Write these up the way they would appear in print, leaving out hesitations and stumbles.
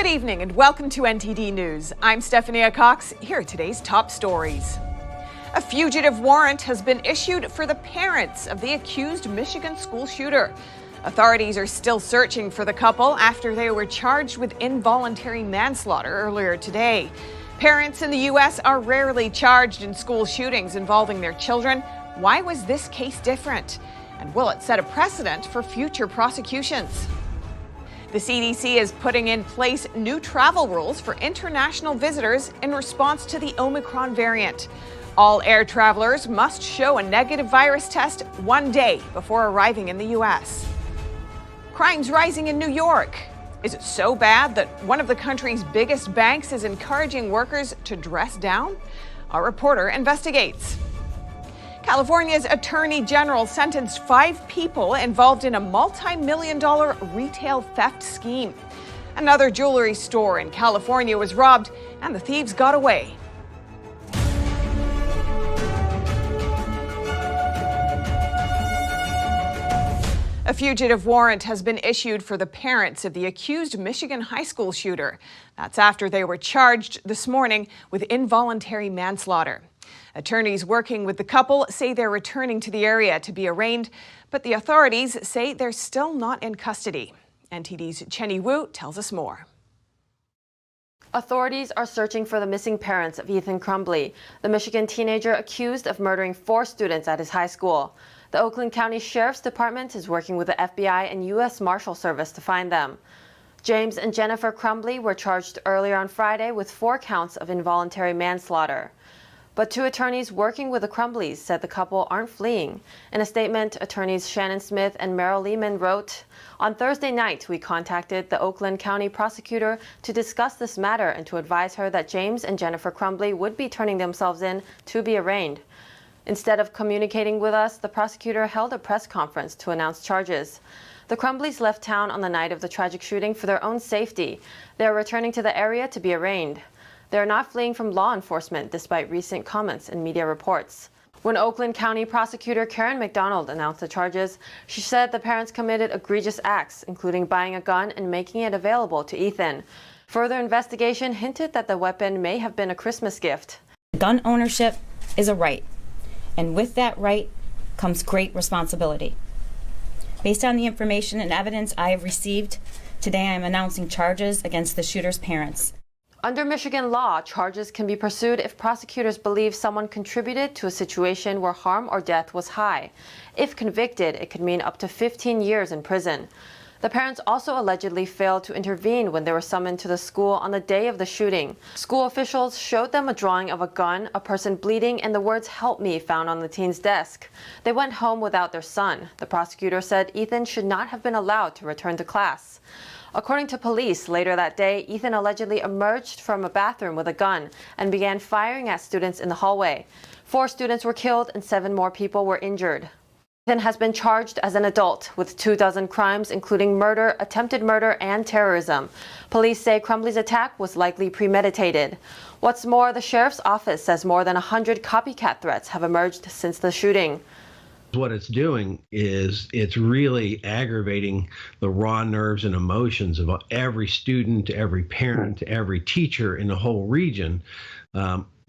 Good evening and welcome to NTD News. I'm Stephanie Cox. Here are today's top stories. A fugitive warrant has been issued for the parents of the accused Michigan school shooter. Authorities are still searching for the couple after they were charged with involuntary manslaughter earlier today. Parents in the U.S. are rarely charged in school shootings involving their children. Why was this case different? And will it set a precedent for future prosecutions? The CDC is putting in place new travel rules for international visitors in response to the Omicron variant. All air travelers must show a negative virus test 1 day before arriving in the U.S. Crime's rising in New York. Is it so bad that one of the country's biggest banks is encouraging workers to dress down? Our reporter investigates. California's Attorney General sentenced 5 people involved in a multi-million-dollar retail theft scheme. Another jewelry store in California was robbed, and the thieves got away. A fugitive warrant has been issued for the parents of the accused Michigan high school shooter. That's after they were charged this morning with involuntary manslaughter. Attorneys working with the couple say they're returning to the area to be arraigned, but the authorities say they're still not in custody. NTD's Chenny Wu tells us more. Authorities are searching for the missing parents of Ethan Crumbley, the Michigan teenager accused of murdering 4 students at his high school. The Oakland County Sheriff's Department is working with the FBI and U.S. Marshal Service to find them. James and Jennifer Crumbley were charged earlier on Friday with 4 counts of involuntary manslaughter. But 2 attorneys working with the Crumbleys said the couple aren't fleeing. In a statement, attorneys Shannon Smith and Merrill Lehman wrote, "On Thursday night, we contacted the Oakland County prosecutor to discuss this matter and to advise her that James and Jennifer Crumbley would be turning themselves in to be arraigned. Instead of communicating with us, the prosecutor held a press conference to announce charges. The Crumbleys left town on the night of the tragic shooting for their own safety. They are returning to the area to be arraigned. They are not fleeing from law enforcement, despite recent comments and media reports." When Oakland County prosecutor Karen McDonald announced the charges, she said the parents committed egregious acts, including buying a gun and making it available to Ethan. Further investigation hinted that the weapon may have been a Christmas gift. Gun ownership is a right, and with that right comes great responsibility. Based on the information and evidence I have received, today I am announcing charges against the shooter's parents. Under Michigan law, charges can be pursued if prosecutors believe someone contributed to a situation where harm or death was high. If convicted, it could mean up to 15 years in prison. The parents also allegedly failed to intervene when they were summoned to the school on the day of the shooting. School officials showed them a drawing of a gun, a person bleeding, and the words "help me" found on the teen's desk. They went home without their son. The prosecutor said Ethan should not have been allowed to return to class. According to police, later that day, Ethan allegedly emerged from a bathroom with a gun and began firing at students in the hallway. 4 students were killed and 7 more people were injured. Ethan has been charged as an adult with 24 crimes, including murder, attempted murder, and terrorism. Police say Crumbley's attack was likely premeditated. What's more, the sheriff's office says more than 100 copycat threats have emerged since the shooting. What it's doing is it's really aggravating the raw nerves and emotions of every student, every parent, every teacher in the whole region,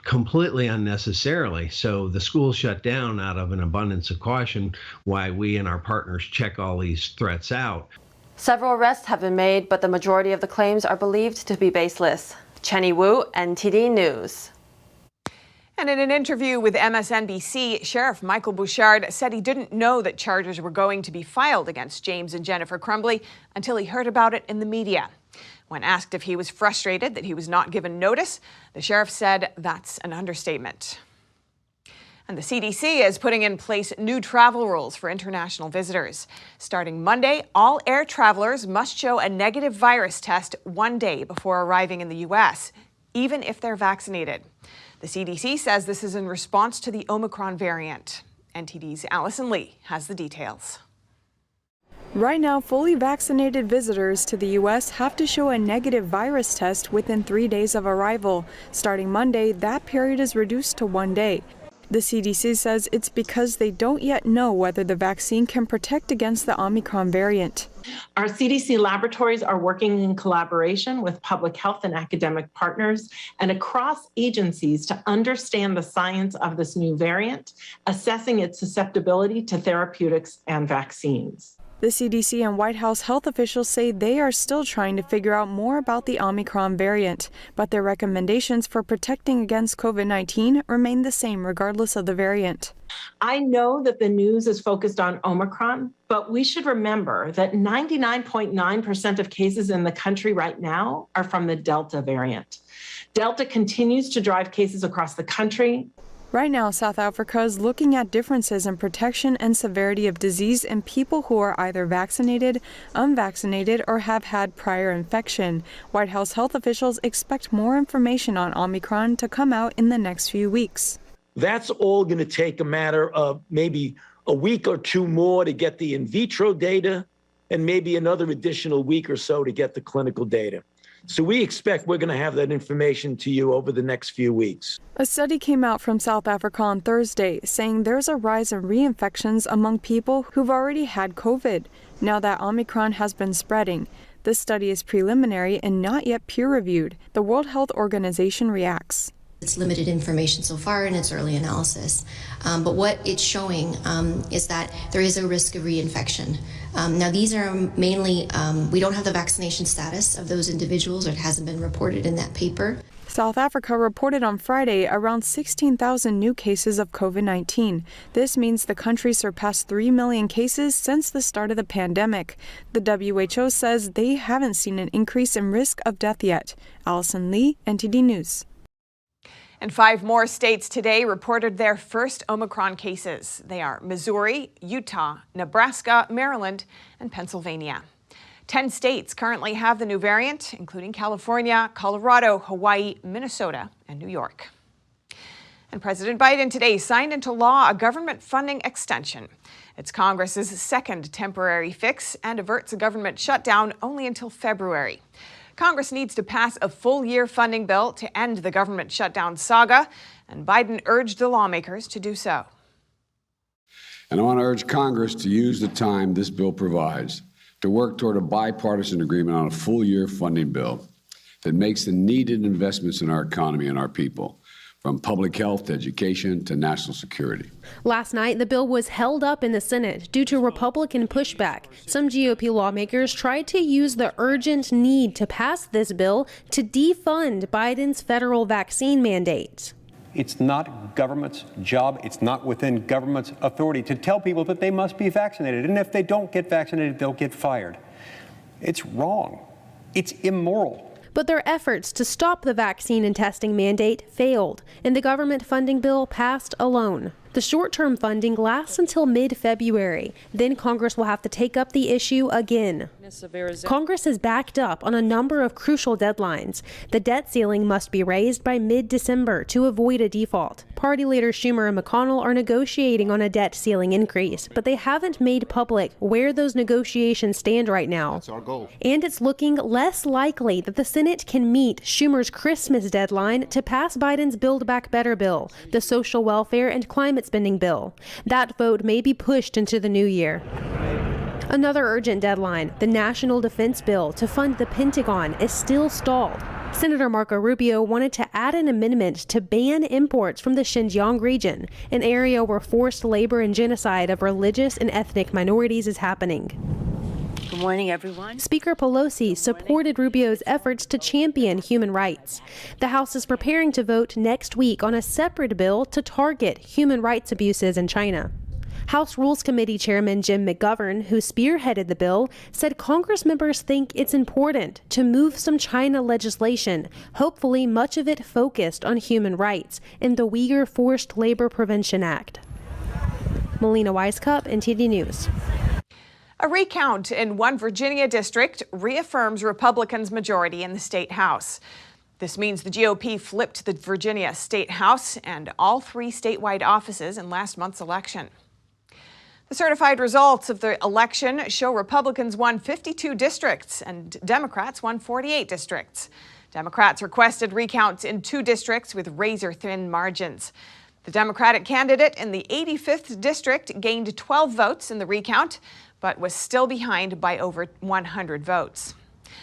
completely unnecessarily. So the school shut down out of an abundance of caution, why we and our partners check all these threats out. Several arrests have been made, but the majority of the claims are believed to be baseless. Chenny Wu, NTD News. And in an interview with MSNBC, Sheriff Michael Bouchard said he didn't know that charges were going to be filed against James and Jennifer Crumbley until he heard about it in the media. When asked if he was frustrated that he was not given notice, the sheriff said that's an understatement. And the CDC is putting in place new travel rules for international visitors. Starting Monday, all air travelers must show a negative virus test 1 day before arriving in the U.S., even if they're vaccinated. The CDC says this is in response to the Omicron variant. NTD's Allison Lee has the details. Right now, fully vaccinated visitors to the U.S. have to show a negative virus test within 3 days of arrival. Starting Monday, that period is reduced to 1 day. The CDC says it's because they don't yet know whether the vaccine can protect against the Omicron variant. Our CDC laboratories are working in collaboration with public health and academic partners and across agencies to understand the science of this new variant, assessing its susceptibility to therapeutics and vaccines. The CDC and White House health officials say they are still trying to figure out more about the Omicron variant, but their recommendations for protecting against COVID-19 remain the same regardless of the variant. I know that the news is focused on Omicron, but we should remember that 99.9% of cases in the country right now are from the Delta variant. Delta continues to drive cases across the country. Right now, South Africa is looking at differences in protection and severity of disease in people who are either vaccinated, unvaccinated, or have had prior infection. White House health officials expect more information on Omicron to come out in the next few weeks. That's all going to take a matter of maybe a week or two more to get the in vitro data and maybe another additional week or so to get the clinical data. So we expect we're going to have that information to you over the next few weeks. A study came out from South Africa on Thursday saying there's a rise in reinfections among people who've already had COVID, now that Omicron has been spreading. This study is preliminary and not yet peer-reviewed. The World Health Organization reacts. It's limited information so far in its early analysis, but what it's showing is that there is a risk of reinfection. Now, these are mainly, we don't have the vaccination status of those individuals, or it hasn't been reported in that paper. South Africa reported on Friday around 16,000 new cases of COVID-19. This means the country surpassed 3 million cases since the start of the pandemic. The WHO says they haven't seen an increase in risk of death yet. Allison Lee, NTD News. And 5 more states today reported their first Omicron cases. They are Missouri, Utah, Nebraska, Maryland, and Pennsylvania. 10 states currently have the new variant, including California, Colorado, Hawaii, Minnesota, and New York. And President Biden today signed into law a government funding extension. It's Congress's second temporary fix and averts a government shutdown only until February. Congress needs to pass a full-year funding bill to end the government shutdown saga, and Biden urged the lawmakers to do so. And I want to urge Congress to use the time this bill provides to work toward a bipartisan agreement on a full-year funding bill that makes the needed investments in our economy and our people, from public health to education to national security. Last night, the bill was held up in the Senate due to Republican pushback. Some GOP lawmakers tried to use the urgent need to pass this bill to defund Biden's federal vaccine mandate. It's not government's job. It's not within government's authority to tell people that they must be vaccinated. And if they don't get vaccinated, they'll get fired. It's wrong. It's immoral. But their efforts to stop the vaccine and testing mandate failed, and the government funding bill passed alone. The short-term funding lasts until mid-February. Then Congress will have to take up the issue again. Congress is backed up on a number of crucial deadlines. The debt ceiling must be raised by mid-December to avoid a default. Party leaders Schumer and McConnell are negotiating on a debt ceiling increase, but they haven't made public where those negotiations stand right now. That's our goal. And it's looking less likely that the Senate can meet Schumer's Christmas deadline to pass Biden's Build Back Better bill, the social welfare and climate spending bill. That vote may be pushed into the new year. Another urgent deadline, the National Defense Bill to fund the Pentagon, is still stalled. Senator Marco Rubio wanted to add an amendment to ban imports from the Xinjiang region, an area where forced labor and genocide of religious and ethnic minorities is happening. Good morning, everyone. Speaker Pelosi supported Rubio's efforts to champion human rights. The House is preparing to vote next week on a separate bill to target human rights abuses in China. House Rules Committee Chairman Jim McGovern, who spearheaded the bill, said Congress members think it's important to move some China legislation, hopefully much of it focused on human rights, in the Uyghur Forced Labor Prevention Act. Melina Weiskup, NTD News. A recount in one Virginia district reaffirms Republicans' majority in the state House. This means the GOP flipped the Virginia State House and all 3 statewide offices in last month's election. The certified results of the election show Republicans won 52 districts and Democrats won 48 districts. Democrats requested recounts in 2 districts with razor-thin margins. The Democratic candidate in the 85th district gained 12 votes in the recount, but was still behind by over 100 votes.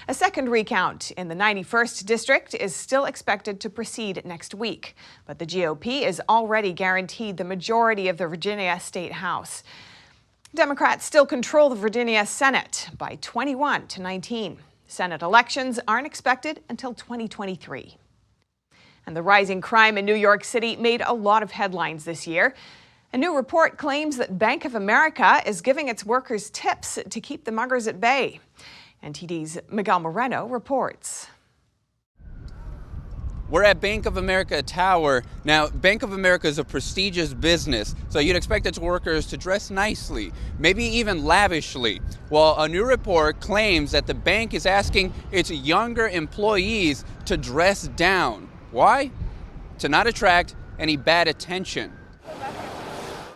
A second recount in the 91st district is still expected to proceed next week, but the GOP is already guaranteed the majority of the Virginia State House. Democrats still control the Virginia Senate by 21-19. Senate elections aren't expected until 2023. And the rising crime in New York City made a lot of headlines this year. A new report claims that Bank of America is giving its workers tips to keep the muggers at bay. NTD's Miguel Moreno reports. We're at Bank of America Tower. Now, Bank of America is a prestigious business, so you'd expect its workers to dress nicely, maybe even lavishly. Well, a new report claims that the bank is asking its younger employees to dress down. Why? To not attract any bad attention.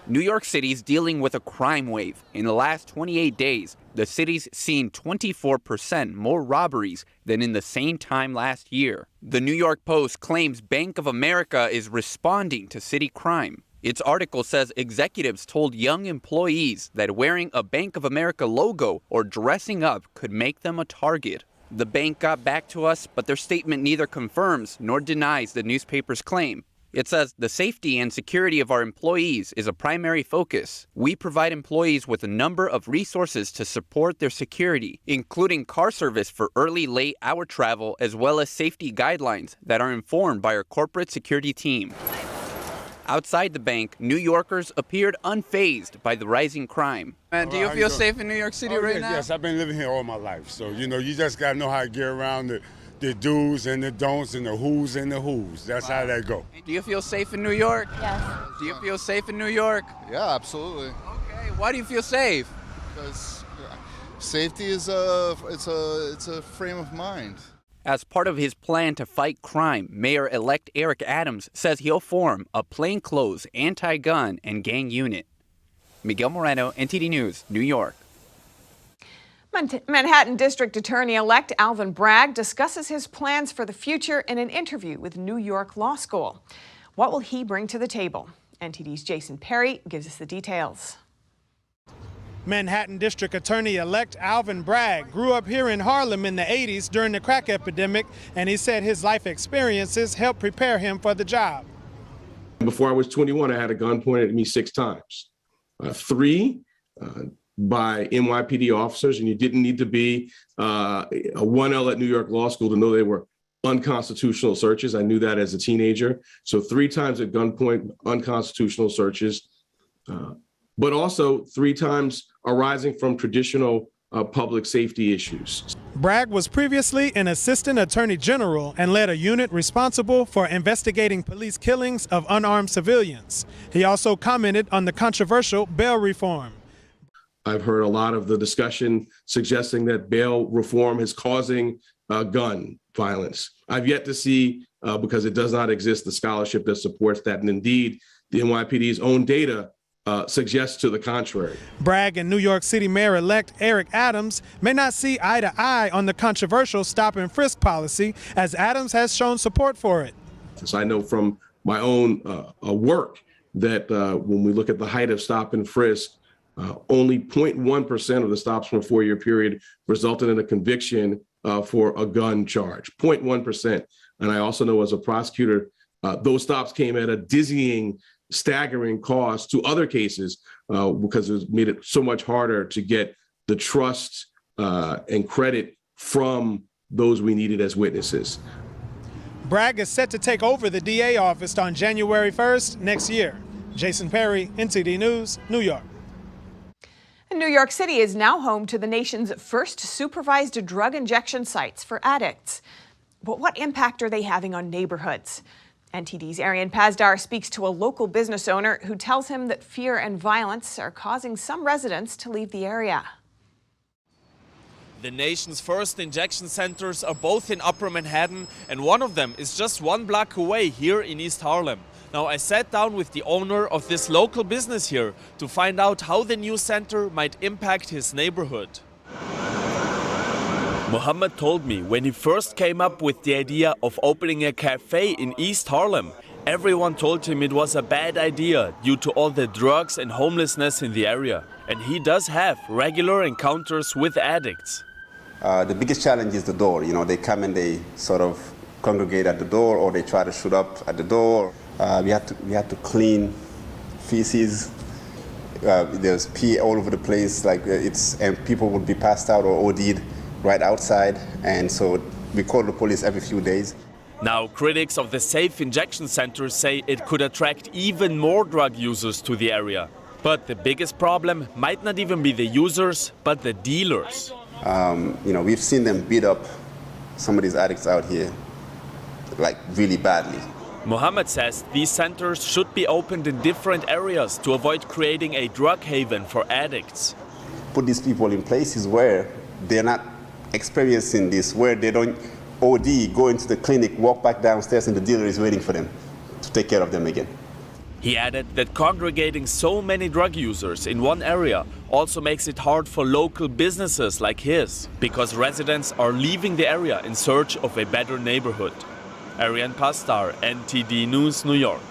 New York City's dealing with a crime wave. In the last 28 days, the city's seen 24% more robberies than in the same time last year. The New York Post claims Bank of America is responding to city crime. Its article says executives told young employees that wearing a Bank of America logo or dressing up could make them a target. The bank got back to us, but their statement neither confirms nor denies the newspaper's claim. It says the safety and security of our employees is a primary focus. We provide employees with a number of resources to support their security, including car service for early, late hour travel, as well as safety guidelines that are informed by our corporate security team. Outside the bank, New Yorkers appeared unfazed by the rising crime. Man, do you feel safe in New York City right now? Yes, I've been living here all my life. So, you just got to know how to get around the do's and the don'ts and the who's and the who's. That's how that go. Do you feel safe in New York? Yes. Do you feel safe in New York? Yeah, absolutely. Okay, why do you feel safe? Because safety is it's a frame of mind. As part of his plan to fight crime, Mayor-elect Eric Adams says he'll form a plainclothes anti-gun and gang unit. Miguel Moreno, NTD News, New York. Manhattan District Attorney-elect Alvin Bragg discusses his plans for the future in an interview with New York Law School. What will he bring to the table? NTD's Jason Perry gives us the details. Manhattan District Attorney-elect Alvin Bragg grew up here in Harlem in the 80s during the crack epidemic, and he said his life experiences helped prepare him for the job. Before I was 21, I had a gun pointed at me 6 times. 3 by NYPD officers, and you didn't need to be a 1L at New York Law School to know they were unconstitutional searches. I knew that as a teenager. So 3 times at gunpoint, unconstitutional searches, but also 3 times arising from traditional public safety issues. Bragg was previously an assistant attorney general and led a unit responsible for investigating police killings of unarmed civilians. He also commented on the controversial bail reform. I've heard a lot of the discussion suggesting that bail reform is causing gun violence. I've yet to see, because it does not exist, the scholarship that supports that. And indeed, the NYPD's own data suggests to the contrary. Bragg and New York City Mayor-elect Eric Adams may not see eye to eye on the controversial stop-and-frisk policy, as Adams has shown support for it. So I know from my own work that when we look at the height of stop-and-frisk, only 0.1% of the stops from a 4-year period resulted in a conviction for a gun charge, 0.1%. And I also know as a prosecutor, those stops came at a dizzying, staggering cost to other cases because it made it so much harder to get the trust and credit from those we needed as witnesses. Bragg is set to take over the DA office on January 1st next year. Jason Perry, NTD News, New York. New York City is now home to the nation's first supervised drug injection sites for addicts. But what impact are they having on neighborhoods? NTD's Arian Pazdar speaks to a local business owner who tells him that fear and violence are causing some residents to leave the area. The nation's first injection centers are both in Upper Manhattan, and one of them is just 1 block away here in East Harlem. Now, I sat down with the owner of this local business here to find out how the new center might impact his neighborhood. Mohammed told me when he first came up with the idea of opening a cafe in East Harlem, Everyone told him it was a bad idea due to all the drugs and homelessness in the area. And he does have regular encounters with addicts. The biggest challenge is the door. You know, they come and they sort of congregate at the door, or they try to shoot up at the door. We had to clean feces. There's pee all over the place, and people would be passed out or OD'd right outside, and so we call the police every few days. Now, critics of the safe injection center say it could attract even more drug users to the area. But the biggest problem might not even be the users, but the dealers. We've seen them beat up some of these addicts out here, really badly. Mohammed says these centers should be opened in different areas to avoid creating a drug haven for addicts. Put these people in places where they're not experiencing this, where they don't OD, go into the clinic, walk back downstairs, and the dealer is waiting for them to take care of them again. He added that congregating so many drug users in one area also makes it hard for local businesses like his, because residents are leaving the area in search of a better neighborhood. Ariane Pastar, NTD News, New York.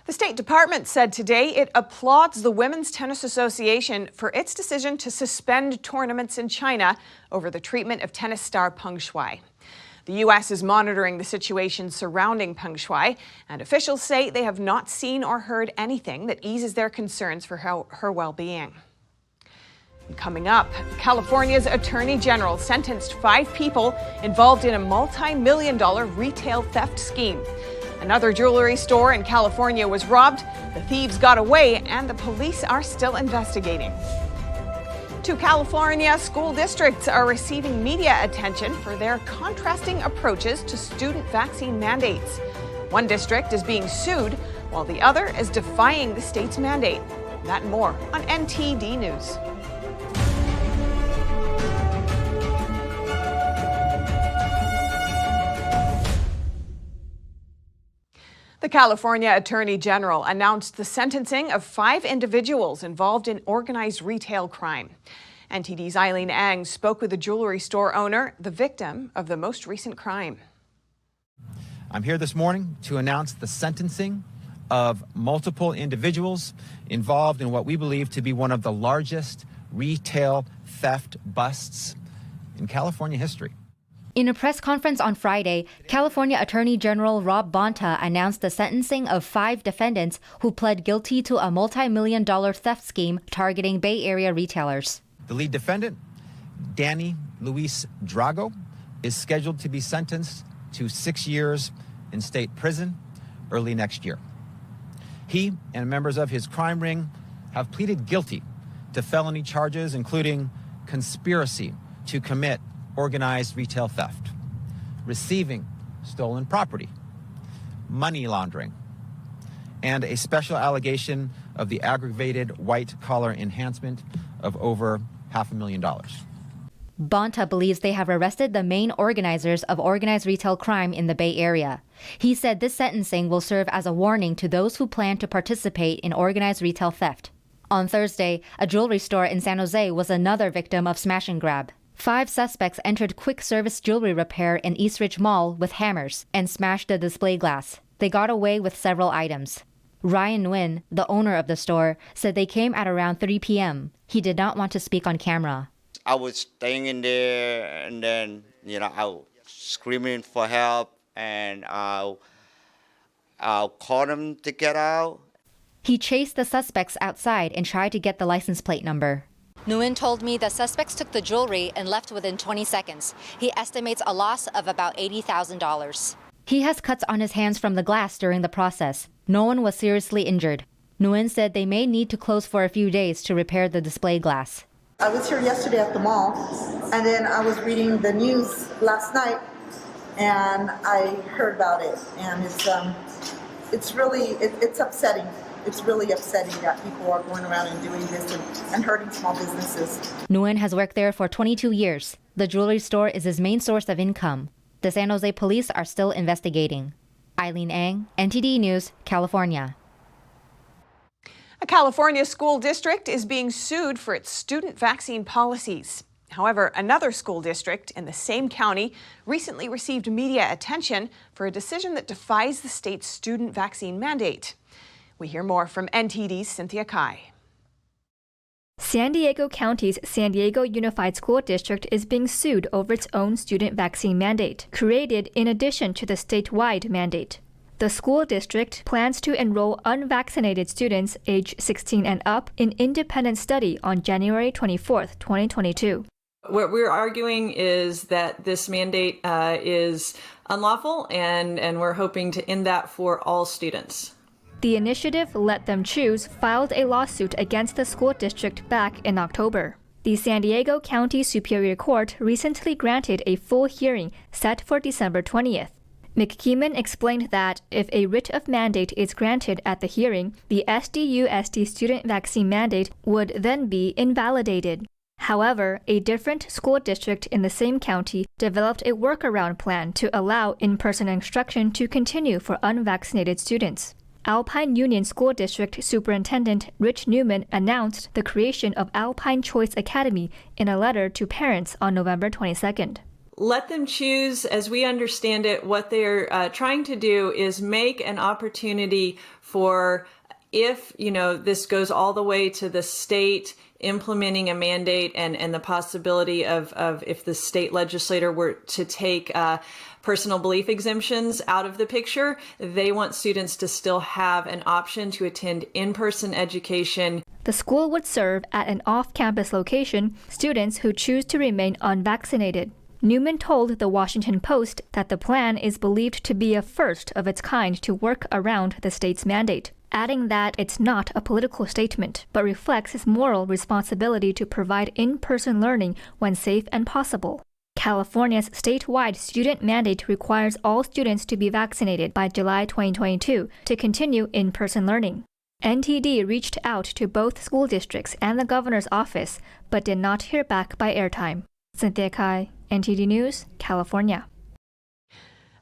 The State Department said today it applauds the Women's Tennis Association for its decision to suspend tournaments in China over the treatment of tennis star Peng Shuai. The U.S. is monitoring the situation surrounding Peng Shuai, and officials say they have not seen or heard anything that eases their concerns for her well-being. Coming up, California's Attorney General sentenced 5 people involved in a multi-million-dollar retail theft scheme. Another jewelry store in California was robbed, the thieves got away, and the police are still investigating. 2 California school districts are receiving media attention for their contrasting approaches to student vaccine mandates. One district is being sued, while the other is defying the state's mandate. That and more on NTD News. The California Attorney General announced the sentencing of 5 individuals involved in organized retail crime. NTD's Eileen Ang spoke with a jewelry store owner, the victim of the most recent crime. I'm here this morning to announce the sentencing of multiple individuals involved in what we believe to be one of the largest retail theft busts in California history. In a press conference on Friday, California Attorney General Rob Bonta announced the sentencing of 5 defendants who pled guilty to a multi-million-dollar theft scheme targeting Bay Area retailers. The lead defendant, Danny Luis Drago, is scheduled to be sentenced to 6 years in state prison early next year. He and members of his crime ring have pleaded guilty to felony charges including conspiracy to commit organized retail theft, receiving stolen property, money laundering, and a special allegation of the aggravated white-collar enhancement of over $500,000. Bonta believes they have arrested the main organizers of organized retail crime in the Bay Area. He said this sentencing will serve as a warning to those who plan to participate in organized retail theft. On Thursday, a jewelry store in San Jose was another victim of smash and grab. 5 suspects entered quick service jewelry repair in Eastridge Mall with hammers and smashed the display glass. They got away with several items. Ryan Nguyen, the owner of the store, said they came at around 3 p.m. He did not want to speak on camera. I was staying in there, and then, I was screaming for help, and I'll call them to get out. He chased the suspects outside and tried to get the license plate number. Nguyen told me the suspects took the jewelry and left within 20 seconds. He estimates a loss of about $80,000. He has cuts on his hands from the glass during the process. No one was seriously injured. Nguyen said they may need to close for a few days to repair the display glass. I was here yesterday at the mall, and then I was reading the news last night, and I heard about it, and it's really upsetting. It's really upsetting that people are going around and doing this and hurting small businesses. Nguyen has worked there for 22 years. The jewelry store is his main source of income. The San Jose police are still investigating. Eileen Ang, NTD News, California. A California school district is being sued for its student vaccine policies. However, another school district in the same county recently received media attention for a decision that defies the state's student vaccine mandate. We hear more from NTD's Cynthia Kai. San Diego County's San Diego Unified School District is being sued over its own student vaccine mandate, created in addition to the statewide mandate. The school district plans to enroll unvaccinated students aged 16 and up in independent study on January 24, 2022. What we're arguing is that this mandate is unlawful, and we're hoping to end that for all students. The initiative, Let Them Choose, filed a lawsuit against the school district back in October. The San Diego County Superior Court recently granted a full hearing set for December 20th. McKeeman explained that if a writ of mandate is granted at the hearing, the SDU-SD student vaccine mandate would then be invalidated. However, a different school district in the same county developed a workaround plan to allow in-person instruction to continue for unvaccinated students. Alpine Union School District Superintendent Rich Newman announced the creation of Alpine Choice Academy in a letter to parents on November 22nd. Let Them Choose, as we understand it, what they're trying to do is make an opportunity for, if this goes all the way to the state implementing a mandate and the possibility of if the state legislator were to take personal belief exemptions out of the picture, they want students to still have an option to attend in-person education. The school would serve at an off-campus location students who choose to remain unvaccinated. Newman told the Washington Post that the plan is believed to be a first of its kind to work around the state's mandate, adding that it's not a political statement, but reflects its moral responsibility to provide in-person learning when safe and possible. California's statewide student mandate requires all students to be vaccinated by July 2022 to continue in-person learning. NTD reached out to both school districts and the governor's office, but did not hear back by airtime. Cynthia Kai, NTD News, California.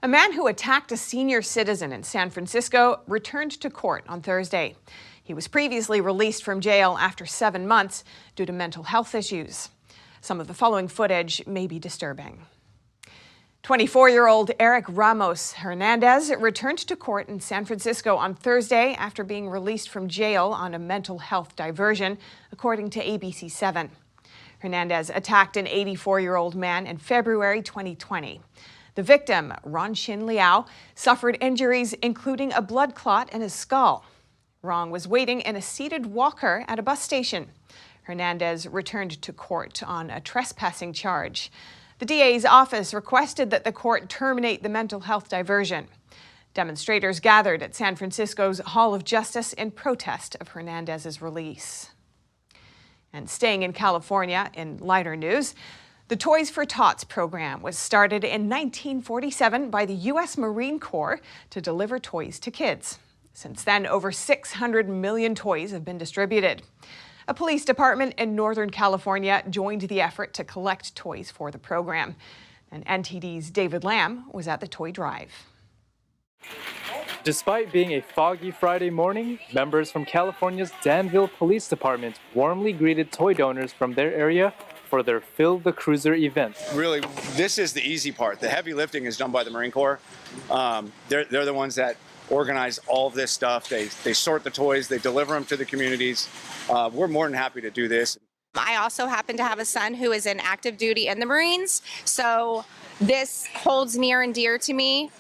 A man who attacked a senior citizen in San Francisco returned to court on Thursday. He was previously released from jail after 7 months due to mental health issues. Some of the following footage may be disturbing. 24-year-old Eric Ramos Hernandez returned to court in San Francisco on Thursday after being released from jail on a mental health diversion, according to ABC7. Hernandez attacked an 84-year-old man in February 2020. The victim, Ron Shin Liao, suffered injuries including a blood clot in his skull. Ron was waiting in a seated walker at a bus station. Hernandez returned to court on a trespassing charge. The DA's office requested that the court terminate the mental health diversion. Demonstrators gathered at San Francisco's Hall of Justice in protest of Hernandez's release. And staying in California, in lighter news, the Toys for Tots program was started in 1947 by the U.S. Marine Corps to deliver toys to kids. Since then, over 600 million toys have been distributed. A police department in Northern California joined the effort to collect toys for the program. And NTD's David Lamb was at the toy drive. Despite being a foggy Friday morning, members from California's Danville Police Department warmly greeted toy donors from their area for their Fill the Cruiser event. Really, this is the easy part. The heavy lifting is done by the Marine Corps. They're the ones that organize all of this stuff. They sort the toys, they deliver them to the communities. We're more than happy to do this. I also happen to have a son who is in active duty in the Marines, so this holds near and dear to me.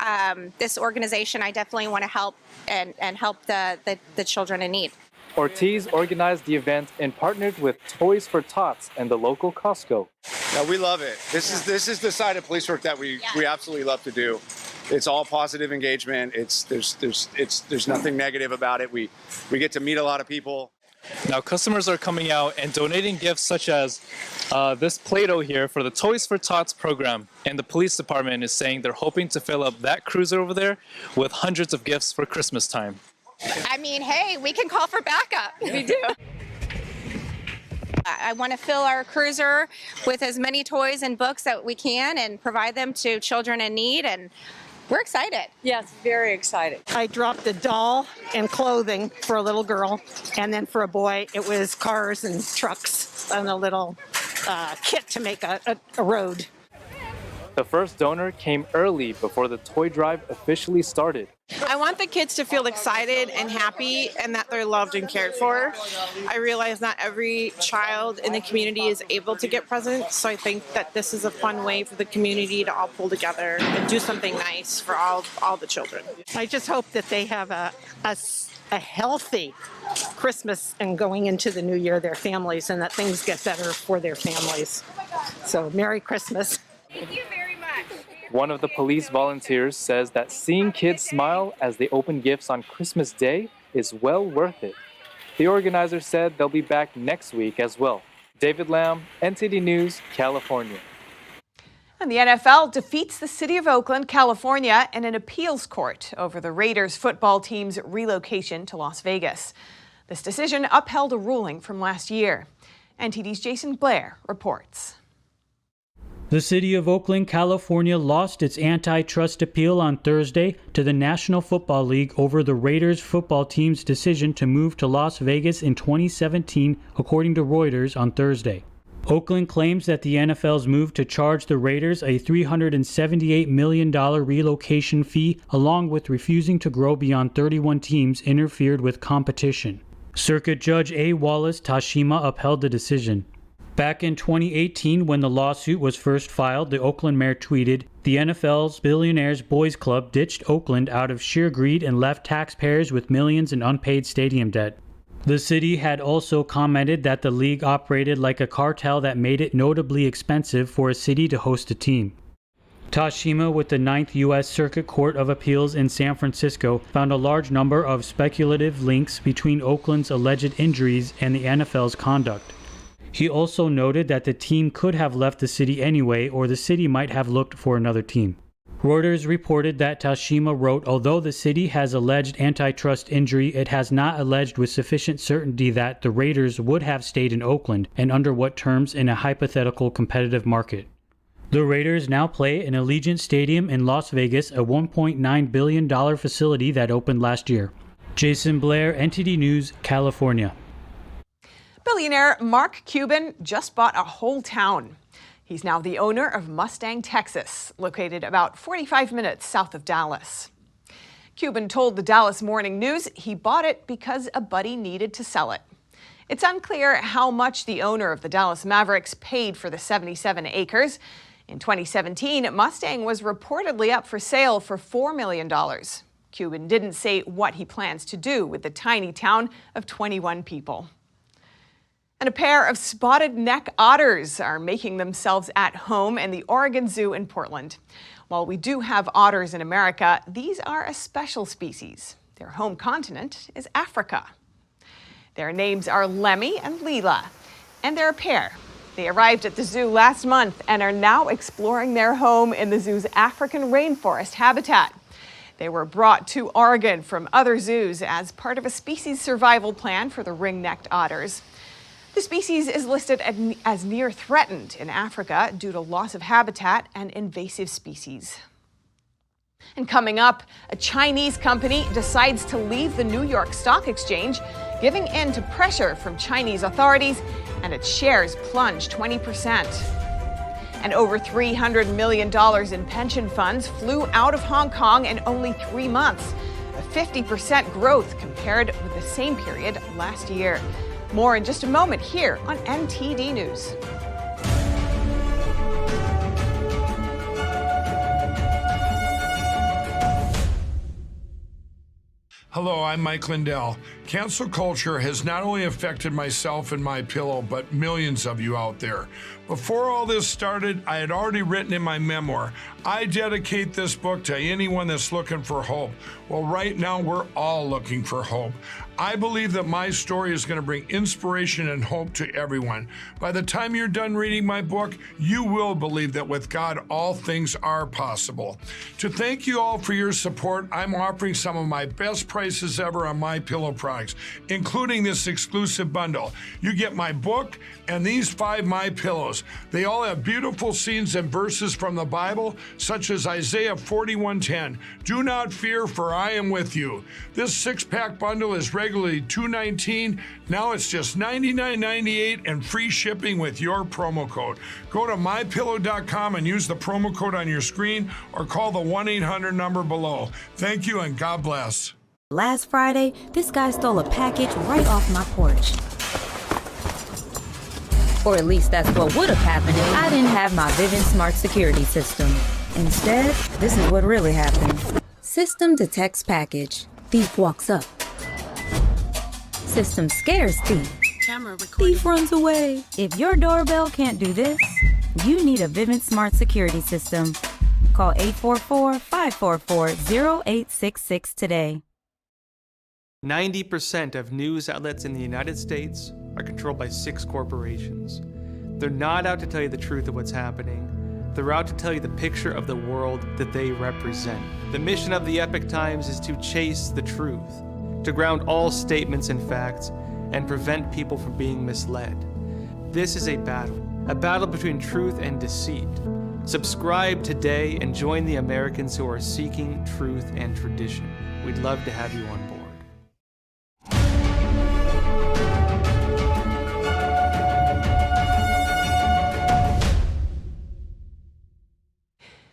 This organization, I definitely want to help and help the children in need. Ortiz organized the event and partnered with Toys for Tots and the local Costco. Yeah, we love it. This is the side of police work that we absolutely love to do. It's all positive engagement. There's nothing negative about it. We get to meet a lot of people. Now customers are coming out and donating gifts such as this Play-Doh here for the Toys for Tots program. And the police department is saying they're hoping to fill up that cruiser over there with hundreds of gifts for Christmas time. I mean, hey, we can call for backup. We do. I want to fill our cruiser with as many toys and books that we can and provide them to children in need, and we're excited. Yes, very excited. I dropped a doll and clothing for a little girl, and then for a boy, it was cars and trucks and a little kit to make a road. The first donor came early before the toy drive officially started. I want the kids to feel excited and happy and that they're loved and cared for. I realize not every child in the community is able to get presents, so I think that this is a fun way for the community to all pull together and do something nice for all the children. I just hope that they have a healthy Christmas and going into the new year, their families, and that things get better for their families. So Merry Christmas. Thank you very much. One of the police volunteers says that seeing kids smile as they open gifts on Christmas Day is well worth it. The organizer said they'll be back next week as well. David Lamb, NTD News, California. And the NFL defeats the city of Oakland, California, in an appeals court over the Raiders football team's relocation to Las Vegas. This decision upheld a ruling from last year. NTD's Jason Blair reports. The city of Oakland, California lost its antitrust appeal on Thursday to the National Football League over the Raiders football team's decision to move to Las Vegas in 2017, according to Reuters on Thursday. Oakland claims that the NFL's move to charge the Raiders a $378 million relocation fee, along with refusing to grow beyond 31 teams, interfered with competition. Circuit Judge A. Wallace Tashima upheld the decision. Back in 2018, when the lawsuit was first filed, the Oakland mayor tweeted, "The NFL's Billionaires Boys Club ditched Oakland out of sheer greed and left taxpayers with millions in unpaid stadium debt." The city had also commented that the league operated like a cartel that made it notably expensive for a city to host a team. Tashima, with the 9th U.S. Circuit Court of Appeals in San Francisco, found a large number of speculative links between Oakland's alleged injuries and the NFL's conduct. He also noted that the team could have left the city anyway, or the city might have looked for another team. Reuters reported that Tashima wrote, "Although the city has alleged antitrust injury, it has not alleged with sufficient certainty that the Raiders would have stayed in Oakland, and under what terms in a hypothetical competitive market." The Raiders now play in Allegiant Stadium in Las Vegas, a $1.9 billion facility that opened last year. Jason Blair, NTD News, California. Billionaire Mark Cuban just bought a whole town. He's now the owner of Mustang, Texas, located about 45 minutes south of Dallas. Cuban told the Dallas Morning News he bought it because a buddy needed to sell it. It's unclear how much the owner of the Dallas Mavericks paid for the 77 acres. In 2017, Mustang was reportedly up for sale for $4 million. Cuban didn't say what he plans to do with the tiny town of 21 people. And a pair of spotted neck otters are making themselves at home in the Oregon Zoo in Portland. While we do have otters in America, these are a special species. Their home continent is Africa. Their names are Lemmy and Leela, and they're a pair. They arrived at the zoo last month and are now exploring their home in the zoo's African rainforest habitat. They were brought to Oregon from other zoos as part of a species survival plan for the ring-necked otters. The species is listed as near threatened in Africa due to loss of habitat and invasive species. And coming up, a Chinese company decides to leave the New York Stock Exchange, giving in to pressure from Chinese authorities, and its shares plunge 20%. And over $300 million in pension funds flew out of Hong Kong in only 3 months, a 50% growth compared with the same period last year. More in just a moment here on NTD News. Hello, I'm Mike Lindell. Cancel culture has not only affected myself and my pillow, but millions of you out there. Before all this started, I had already written in my memoir, I dedicate this book to anyone that's looking for hope. Well, right now, we're all looking for hope. I believe that my story is going to bring inspiration and hope to everyone. By the time you're done reading my book, you will believe that with God, all things are possible. To thank you all for your support, I'm offering some of my best prices ever on my pillow products, including this exclusive bundle. You get my book and these 5 My Pillows. videos. They all have beautiful scenes and verses from the Bible, such as Isaiah 41:10. Do not fear, for I am with you. This 6-pack bundle is regularly $219. Now it's just $99.98 and free shipping with your promo code. Go to mypillow.com and use the promo code on your screen or call the 1-800 number below. Thank you and God bless. Last Friday, this guy stole a package right off my porch. Or at least that's what would have happened if I didn't have my Vivint Smart Security System. Instead, this is what really happened. System detects package. Thief walks up. System scares thief. Thief runs away. If your doorbell can't do this, you need a Vivint Smart Security System. Call 844-544-0866 today. 90% of news outlets in the United States are controlled by 6 corporations. They're not out to tell you the truth of what's happening. They're out to tell you the picture of the world that they represent. The mission of the Epoch Times is to chase the truth, to ground all statements in facts, and prevent people from being misled. This is a battle between truth and deceit. Subscribe today and join the Americans who are seeking truth and tradition. We'd love to have you on board.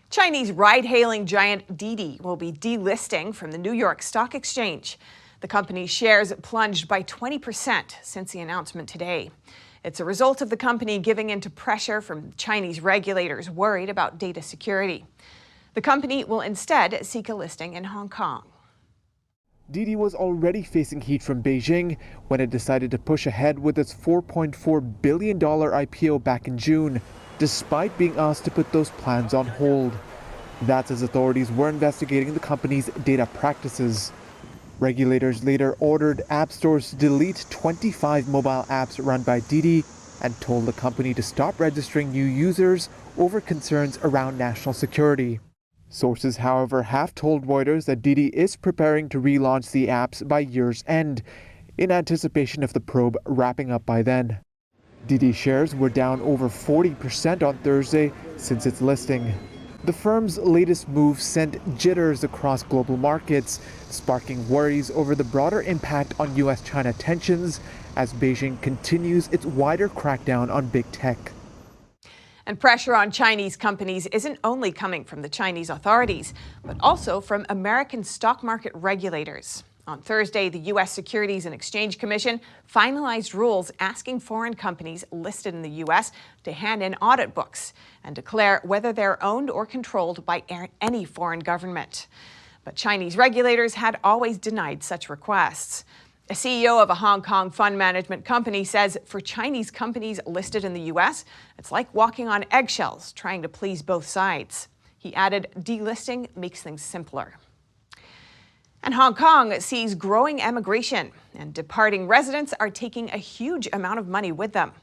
Chinese ride-hailing giant DiDi will be delisting from the New York Stock Exchange. The company's shares plunged by 20% since the announcement today. It's a result of the company giving in to pressure from Chinese regulators worried about data security. The company will instead seek a listing in Hong Kong. DiDi was already facing heat from Beijing when it decided to push ahead with its $4.4 billion IPO back in June, despite being asked to put those plans on hold. That's as authorities were investigating the company's data practices. Regulators later ordered app stores to delete 25 mobile apps run by DiDi and told the company to stop registering new users over concerns around national security. Sources, however, have told Reuters that DiDi is preparing to relaunch the apps by year's end, in anticipation of the probe wrapping up by then. DiDi shares were down over 40% on Thursday since its listing. The firm's latest move sent jitters across global markets, sparking worries over the broader impact on US-China tensions as Beijing continues its wider crackdown on big tech. And pressure on Chinese companies isn't only coming from the Chinese authorities, but also from American stock market regulators. On Thursday, the U.S. Securities and Exchange Commission finalized rules asking foreign companies listed in the U.S. to hand in audit books and declare whether they're owned or controlled by any foreign government. But Chinese regulators had always denied such requests. A CEO of a Hong Kong fund management company says for Chinese companies listed in the U.S., it's like walking on eggshells trying to please both sides. He added, delisting makes things simpler. And Hong Kong sees growing emigration, and departing residents are taking a huge amount of money with them.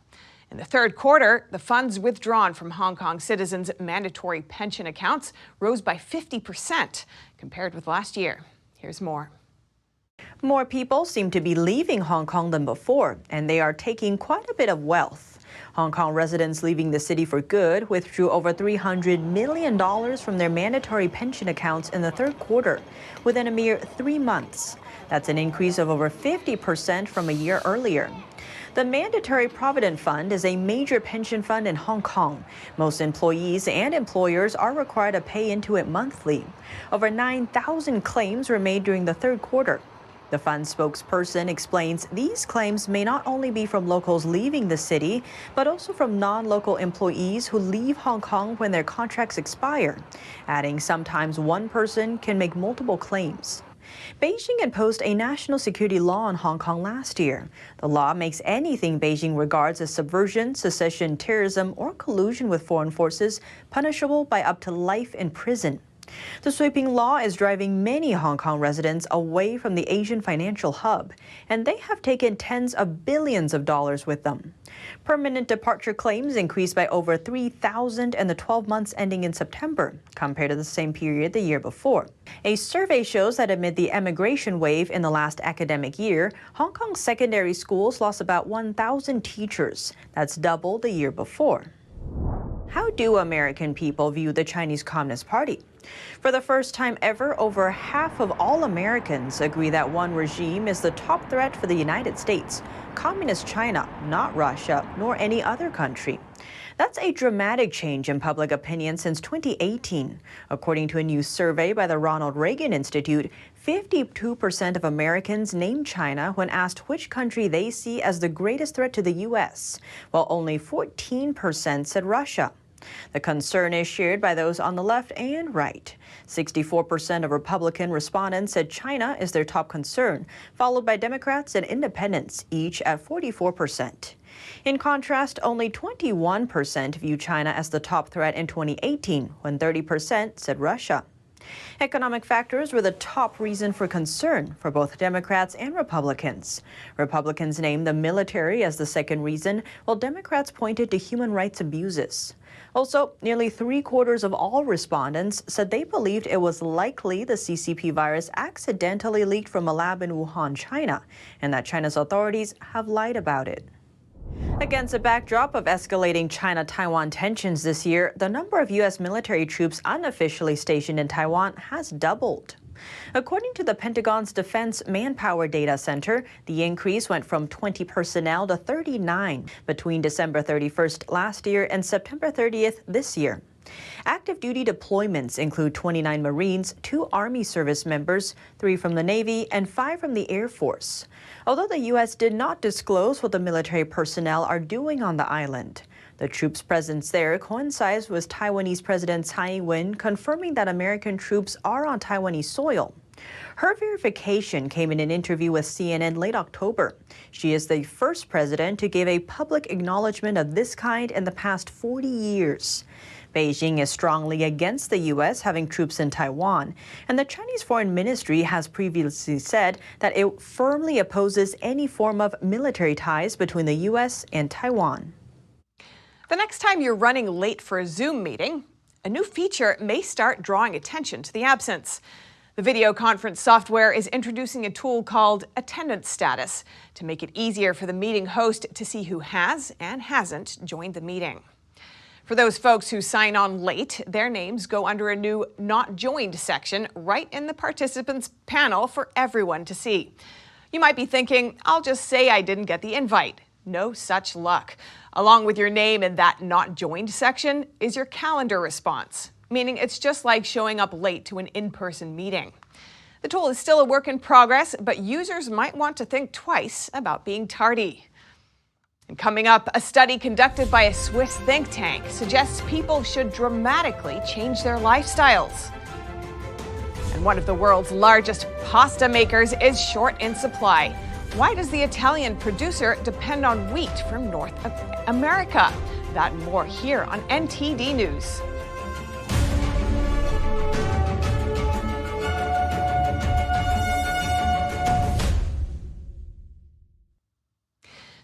In the third quarter, the funds withdrawn from Hong Kong citizens' mandatory pension accounts rose by 50% compared with last year. Here's more. More people seem to be leaving Hong Kong than before, and they are taking quite a bit of wealth. Hong Kong residents leaving the city for good withdrew over $300 million from their mandatory pension accounts in the third quarter, within a mere 3 months. That's an increase of over 50% from a year earlier. The Mandatory Provident Fund is a major pension fund in Hong Kong. Most employees and employers are required to pay into it monthly. Over 9,000 claims were made during the third quarter. The fund spokesperson explains these claims may not only be from locals leaving the city, but also from non-local employees who leave Hong Kong when their contracts expire, adding sometimes one person can make multiple claims. Beijing imposed a national security law in Hong Kong last year. The law makes anything Beijing regards as subversion, secession, terrorism, or collusion with foreign forces punishable by up to life in prison. The sweeping law is driving many Hong Kong residents away from the Asian financial hub, and they have taken tens of billions of dollars with them. Permanent departure claims increased by over 3,000 in the 12 months ending in September, compared to the same period the year before. A survey shows that amid the emigration wave in the last academic year, Hong Kong's secondary schools lost about 1,000 teachers. That's double the year before. How do American people view the Chinese Communist Party? For the first time ever, over half of all Americans agree that one regime is the top threat for the United States, Communist China, not Russia, nor any other country. That's a dramatic change in public opinion since 2018. According to a new survey by the Ronald Reagan Institute, 52% of Americans named China when asked which country they see as the greatest threat to the U.S., while only 14% said Russia. The concern is shared by those on the left and right. 64% of Republican respondents said China is their top concern, followed by Democrats and independents, each at 44%. In contrast, only 21% view China as the top threat in 2018, when 30% said Russia. Economic factors were the top reason for concern for both Democrats and Republicans. Republicans named the military as the second reason, while Democrats pointed to human rights abuses. Also, nearly 3/4 of all respondents said they believed it was likely the CCP virus accidentally leaked from a lab in Wuhan, China, and that China's authorities have lied about it. Against a backdrop of escalating China-Taiwan tensions this year, the number of U.S. military troops unofficially stationed in Taiwan has doubled. According to the Pentagon's Defense Manpower Data Center, the increase went from 20 personnel to 39 between December 31st last year and September 30th this year. Active duty deployments include 29 Marines, 2 Army service members, 3 from the Navy, and 5 from the Air Force. Although the U.S. did not disclose what the military personnel are doing on the island, the troops' presence there coincides with Taiwanese President Tsai Ing-wen confirming that American troops are on Taiwanese soil. Her verification came in an interview with CNN late October. She is the first president to give a public acknowledgement of this kind in the past 40 years. Beijing is strongly against the U.S. having troops in Taiwan, and the Chinese Foreign Ministry has previously said that it firmly opposes any form of military ties between the U.S. and Taiwan. The next time you're running late for a Zoom meeting, a new feature may start drawing attention to the absence. The video conference software is introducing a tool called Attendance Status to make it easier for the meeting host to see who has and hasn't joined the meeting. For those folks who sign on late, their names go under a new Not Joined section right in the participants panel for everyone to see. You might be thinking, I'll just say I didn't get the invite. No such luck. Along with your name in that Not Joined section is your calendar response, meaning it's just like showing up late to an in-person meeting. The tool is still a work in progress, but users might want to think twice about being tardy. And coming up, a study conducted by a Swiss think tank suggests people should dramatically change their lifestyles. And one of the world's largest pasta makers is short in supply. Why does the Italian producer depend on wheat from North America? That and more here on NTD News.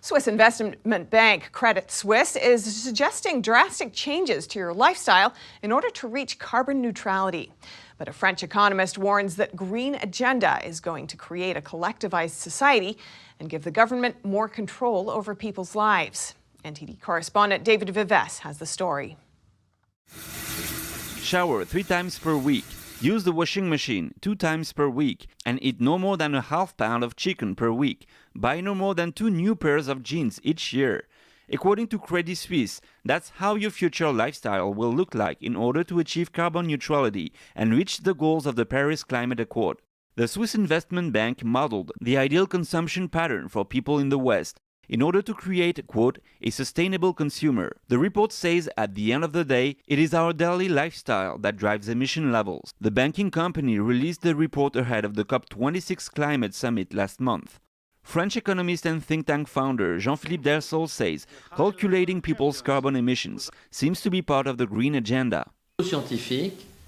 Swiss investment bank Credit Suisse is suggesting drastic changes to your lifestyle in order to reach carbon neutrality. But a French economist warns that green agenda is going to create a collectivized society and give the government more control over people's lives. NTD correspondent David Vives has the story. Shower 3 times per week. Use the washing machine 2 times per week and eat no more than a half pound of chicken per week. Buy no more than 2 new pairs of jeans each year. According to Credit Suisse, that's how your future lifestyle will look like in order to achieve carbon neutrality and reach the goals of the Paris Climate Accord. The Swiss investment bank modeled the ideal consumption pattern for people in the West in order to create, quote, a sustainable consumer. The report says at the end of the day, it is our daily lifestyle that drives emission levels. The banking company released the report ahead of the COP26 climate summit last month. French economist and think tank founder Jean-Philippe Dersol says calculating people's carbon emissions seems to be part of the green agenda.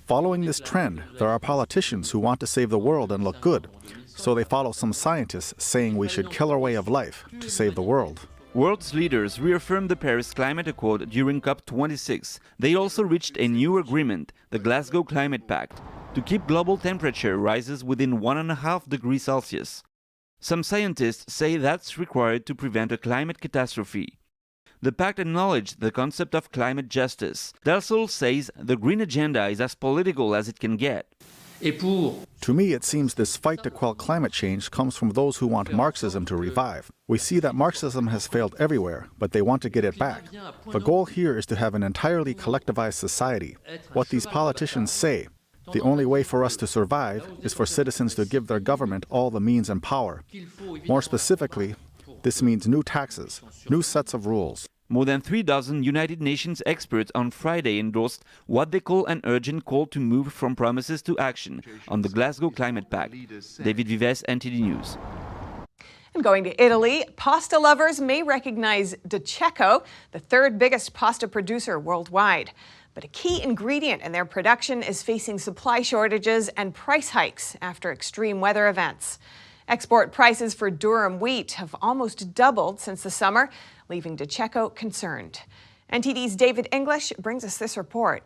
Following this trend, there are politicians who want to save the world and look good. So they follow some scientists saying we should kill our way of life to save the world. World's leaders reaffirmed the Paris Climate Accord during COP26. They also reached a new agreement, the Glasgow Climate Pact, to keep global temperature rises within 1.5 degrees Celsius. Some scientists say that's required to prevent a climate catastrophe. The pact acknowledged the concept of climate justice. Del Sol says the green agenda is as political as it can get. To me, it seems this fight to quell climate change comes from those who want Marxism to revive. We see that Marxism has failed everywhere, but they want to get it back. The goal here is to have an entirely collectivized society. What these politicians say, the only way for us to survive is for citizens to give their government all the means and power. More specifically, this means new taxes, new sets of rules. More than 3 United Nations experts on Friday endorsed what they call an urgent call to move from promises to action on the Glasgow Climate Pact. David Vives, NTD News. And going to Italy, pasta lovers may recognize Di Cecco, the third biggest pasta producer worldwide. But a key ingredient in their production is facing supply shortages and price hikes after extreme weather events. Export prices for durum wheat have almost doubled since the summer, leaving Di Cecco concerned. NTD's David English brings us this report.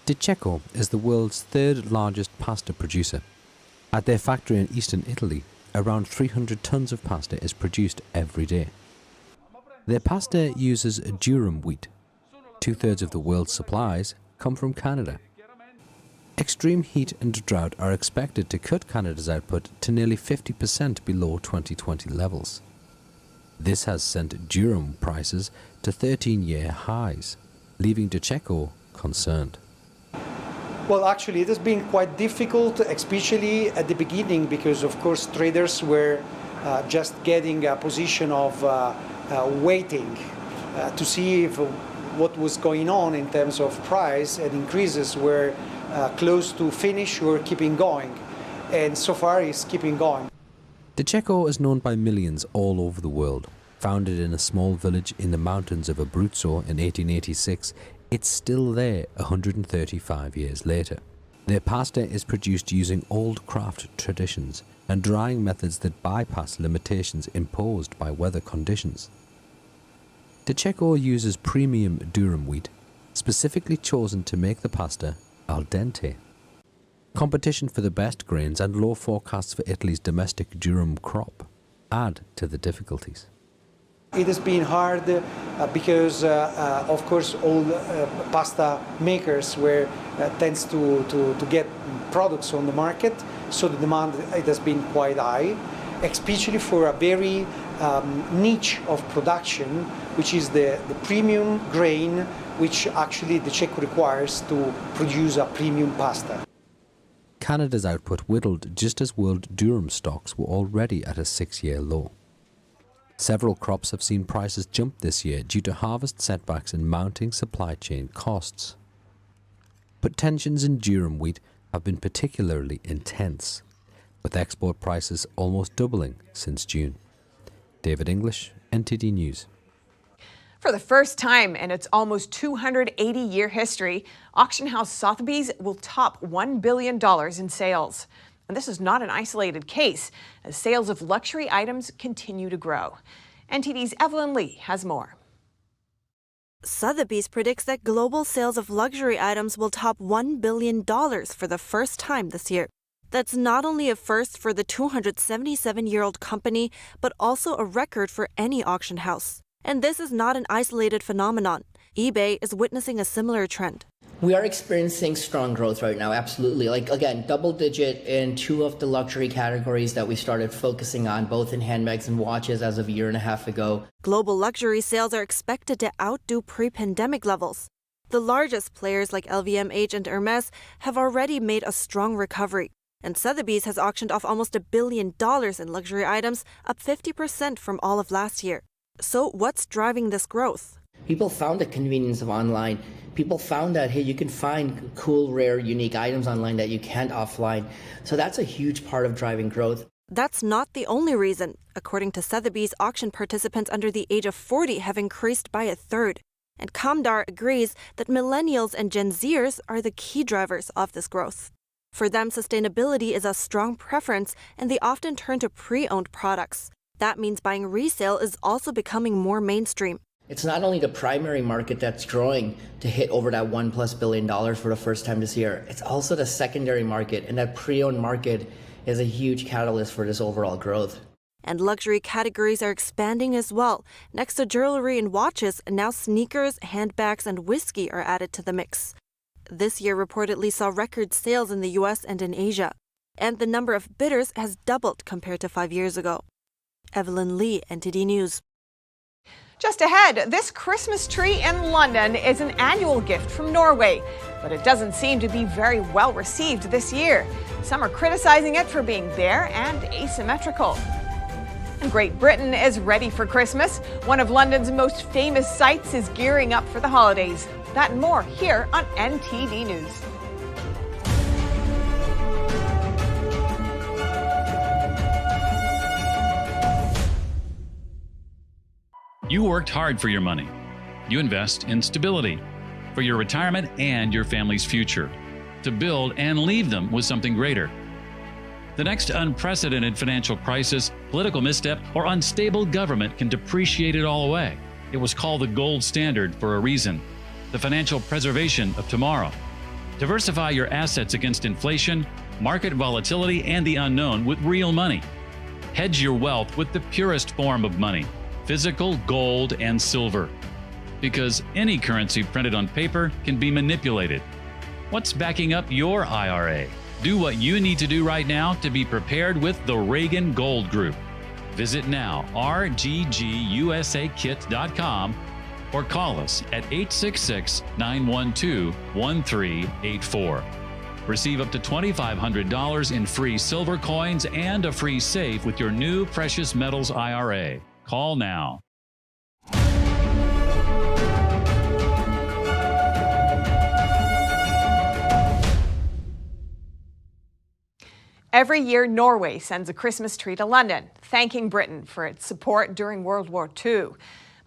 Di Cecco is the world's third largest pasta producer. At their factory in eastern Italy, around 300 tons of pasta is produced every day. Their pasta uses durum wheat. 2/3 of the world's supplies come from Canada. Extreme heat and drought are expected to cut Canada's output to nearly 50% below 2020 levels. This has sent durum prices to 13-year highs, leaving Di Cecco concerned. Well, actually, it has been quite difficult, especially at the beginning, because, of course, traders were just getting a position of waiting to see if what was going on in terms of price and increases were close to finish or keeping going. And so far, it's keeping going. Di Cecco is known by millions all over the world. Founded in a small village in the mountains of Abruzzo in 1886, it's still there 135 years later. Their pasta is produced using old craft traditions and drying methods that bypass limitations imposed by weather conditions. Di Cecco uses premium durum wheat, specifically chosen to make the pasta al dente. Competition for the best grains and low forecasts for Italy's domestic durum crop add to the difficulties. It has been hard because, of course, all pasta makers tends to get products on the market, so the demand it has been quite high, especially for a very niche of production, which is the premium grain, which actually Di Cecco requires to produce a premium pasta. Canada's output whittled just as world durum stocks were already at a 6-year low. Several crops have seen prices jump this year due to harvest setbacks and mounting supply chain costs. But tensions in durum wheat have been particularly intense, with export prices almost doubling since June. David English, NTD News. For the first time in its almost 280-year history, auction house Sotheby's will top $1 billion in sales. And this is not an isolated case, as sales of luxury items continue to grow. NTD's Evelyn Lee has more. Sotheby's predicts that global sales of luxury items will top $1 billion for the first time this year. That's not only a first for the 277-year-old company, but also a record for any auction house. And this is not an isolated phenomenon. eBay is witnessing a similar trend. We are experiencing strong growth right now, absolutely. Like, again, double digit in 2 of the luxury categories that we started focusing on, both in handbags and watches as of a year and a half ago. Global luxury sales are expected to outdo pre-pandemic levels. The largest players like LVMH and Hermes have already made a strong recovery. And Sotheby's has auctioned off almost $1 billion in luxury items, up 50% from all of last year. So what's driving this growth? People found the convenience of online. People found that, hey, you can find cool, rare, unique items online that you can't offline. So that's a huge part of driving growth. That's not the only reason. According to Sotheby's, auction participants under the age of 40 have increased by 1/3. And Kamdar agrees that millennials and Gen Zers are the key drivers of this growth. For them, sustainability is a strong preference, and they often turn to pre-owned products. That means buying resale is also becoming more mainstream. It's not only the primary market that's growing to hit over that $1+ billion for the first time this year, it's also the secondary market, and that pre-owned market is a huge catalyst for this overall growth. And luxury categories are expanding as well. Next to jewelry and watches, now sneakers, handbags, and whiskey are added to the mix. This year reportedly saw record sales in the US and in Asia. And the number of bidders has doubled compared to 5 years ago. Evelyn Lee, NTD News. Just ahead, this Christmas tree in London is an annual gift from Norway, but it doesn't seem to be very well received this year. Some are criticizing it for being bare and asymmetrical. And Great Britain is ready for Christmas. One of London's most famous sites is gearing up for the holidays. That and more here on NTD News. You worked hard for your money. You invest in stability for your retirement and your family's future, to build and leave them with something greater. The next unprecedented financial crisis, political misstep, or unstable government can depreciate it all away. It was called the gold standard for a reason, the financial preservation of tomorrow. Diversify your assets against inflation, market volatility, and the unknown with real money. Hedge your wealth with the purest form of money, physical gold and silver. Because any currency printed on paper can be manipulated. What's backing up your IRA? Do what you need to do right now to be prepared with the Reagan Gold Group. Visit now, rggusakit.com, or call us at 866-912-1384. Receive up to $2,500 in free silver coins and a free safe with your new precious metals IRA. Call now. Every year, Norway sends a Christmas tree to London, thanking Britain for its support during World War II.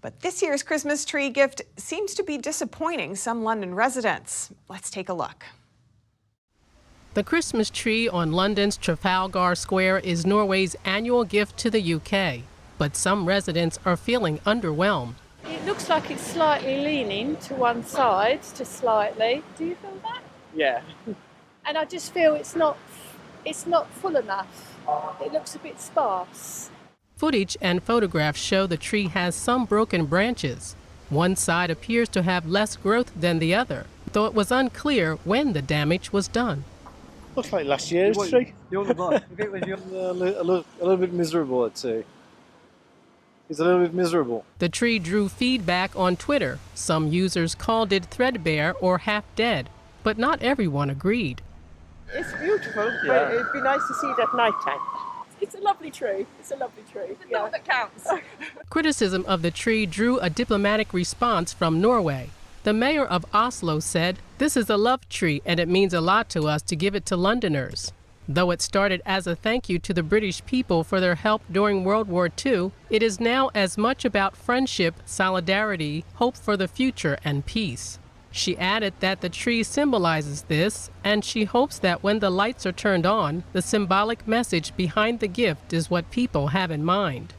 But this year's Christmas tree gift seems to be disappointing some London residents. Let's take a look. The Christmas tree on London's Trafalgar Square is Norway's annual gift to the UK. But some residents are feeling underwhelmed. It looks like it's slightly leaning to one side, just slightly. Do you feel that? Yeah. And I just feel it's not full enough. It looks a bit sparse. Footage and photographs show the tree has some broken branches. One side appears to have less growth than the other, though it was unclear when the damage was done. Looks like last year's tree. A little bit miserable, I'd say. It's a little bit miserable. The tree drew feedback on Twitter. Some users called it threadbare or half dead, but not everyone agreed. It's beautiful, but it'd be nice to see it at night time. It's a lovely tree. It's a lovely tree. It's all that counts. Criticism of the tree drew a diplomatic response from Norway. The mayor of Oslo said, "This is a love tree and it means a lot to us to give it to Londoners." Though it started as a thank you to the British people for their help during World War II, it is now as much about friendship, solidarity, hope for the future, and peace. She added that the tree symbolizes this, and she hopes that when the lights are turned on, the symbolic message behind the gift is what people have in mind.